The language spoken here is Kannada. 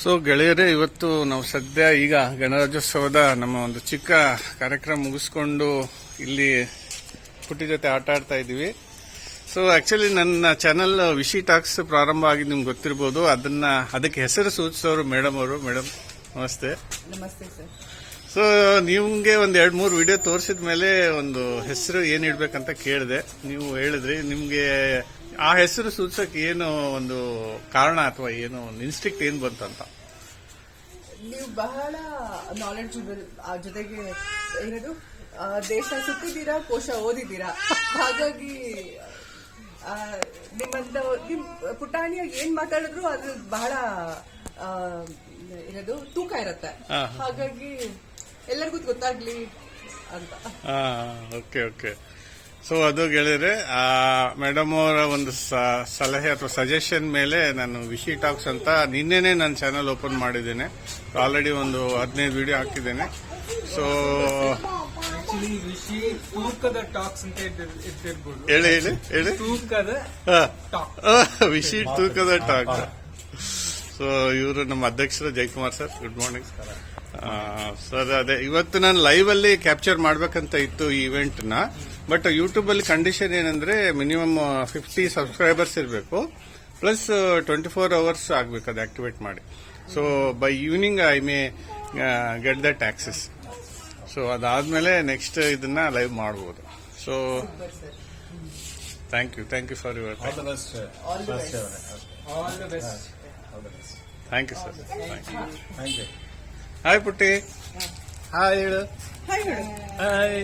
ಸೊ ಗೆಳೆಯರೇ, ಇವತ್ತು ನಾವು ಸದ್ಯ ಈಗ ಗಣರಾಜ್ಯೋತ್ಸವದ ನಮ್ಮ ಒಂದು ಚಿಕ್ಕ ಕಾರ್ಯಕ್ರಮ ಮುಗಿಸ್ಕೊಂಡು ಇಲ್ಲಿ ಪುಟ್ಟಿ ಜೊತೆ ಆಟ ಆಡ್ತಾ ಇದ್ದೀವಿ. ಸೊ ಆಕ್ಚುಲಿ ನನ್ನ ಚಾನೆಲ್ ವಿಶಿ ಟಾಕ್ಸ್ ಪ್ರಾರಂಭ ಆಗಿದ್ದು ನಿಮ್ಗೆ ಗೊತ್ತಿರ್ಬೋದು. ಅದಕ್ಕೆ ಹೆಸರು ಸೂಚಿಸೋರು ಮೇಡಮ್ ಅವರು. ಮೇಡಮ್ ನಮಸ್ತೆ. ನಮಸ್ತೆ ಸರ್. ಸೊ ನಿಮ್ಗೆ ಒಂದ್ 2-3 ವಿಡಿಯೋ ತೋರಿಸಿದ ಮೇಲೆ ಒಂದು ಹೆಸರು ಏನ್ ಇಡ್ಬೇಕಂತ ಕೇಳಿದೆ. ನೀವು ಹೇಳಿದ್ರಿ ನಿಮ್ಗೆ ಆ ಹೆಸರು ಸೂಚಿಸಕ್ಕೆ ಏನು ಒಂದು ಕಾರಣ ಅಥವಾ ಏನು ಒಂದು ಇನ್ಸ್ಟಿಕ್ಟ್ ಏನ್ ಬಂತಂತ. ನೀವು ಬಹಳ ನಾಲೆಡ್ಜಬಲ್, ಜೊತೆಗೆ ಏನದು ದೇಶ ಸುತ್ತಿದ್ದೀರಾ, ಕೋಶ ಓದಿದ್ದೀರಾ. ಹಾಗಾಗಿ ನಿಮ್ ಪುಟಾಣಿಯಾಗಿ ಏನ್ ಮಾತಾಡಿದ್ರು ಅದು ಬಹಳ ಏನದು ತೂಕ ಇರತ್ತೆ. ಹಾಗಾಗಿ ಎಲ್ಲರಿಗೂ ಗೊತ್ತಾಗ್ಲಿ ಅಂತ. Okay okay. ಸೊ ಅದು ಗೆಳೆಯರೆ, ಮೇಡಮ್ ಅವರ ಒಂದು ಸಲಹೆ ಅಥವಾ ಸಜೆಷನ್ ಮೇಲೆ ನಾನು ವಿಶಿ ಟಾಕ್ಸ್ ಅಂತ ನಿನ್ನೆನೆ ನನ್ನ ಚಾನಲ್ ಓಪನ್ ಮಾಡಿದ್ದೇನೆ. ಆಲ್ರೆಡಿ ಒಂದು 15 ವಿಡಿಯೋ ಹಾಕಿದ್ದೇನೆ. ಸೊ ವಿಶಿ ತೂಕದ ಟಾಕ್ಸ್ ಅಂತ ಇಟ್ಟಿರ್ಬೋದು. ಹೇಳಿ ತೂಕದ ವಿಶಿ ತೂಕದ ಟಾಕ್ಸ್. ಸೊ ಇವರು ನಮ್ಮ ಅಧ್ಯಕ್ಷರು Jayakumar sir. Good morning sir. ಅದೇ ಇವತ್ತು ನಾನು ಲೈವ್ ಅಲ್ಲಿ ಕ್ಯಾಪ್ಚರ್ ಮಾಡ್ಬೇಕಂತ ಇತ್ತು ಈ ಇವೆಂಟ್ ನ. ಬಟ್ ಯೂಟ್ಯೂಬ್ ಅಲ್ಲಿ ಕಂಡೀಷನ್ ಏನಂದ್ರೆ ಮಿನಿಮಮ್ 50 ಸಬ್ಸ್ಕ್ರೈಬರ್ಸ್ ಇರಬೇಕು, ಪ್ಲಸ್ 24 ಅವರ್ಸ್ ಆಗ್ಬೇಕು ಅದು ಆಕ್ಟಿವೇಟ್ ಮಾಡಿ. So by evening I may get that access. So ಅದಾದ್ಮೇಲೆ ನೆಕ್ಸ್ಟ್ ಇದನ್ನ ಲೈವ್ ಮಾಡಬಹುದು. So thank you for your all the best. Thank you sir. Thank you. Hi ಪುಟ್ಟಿ. ಹಾಯ್ ಹೇಳು. ಹಾಯ್. ಹಾಯ್.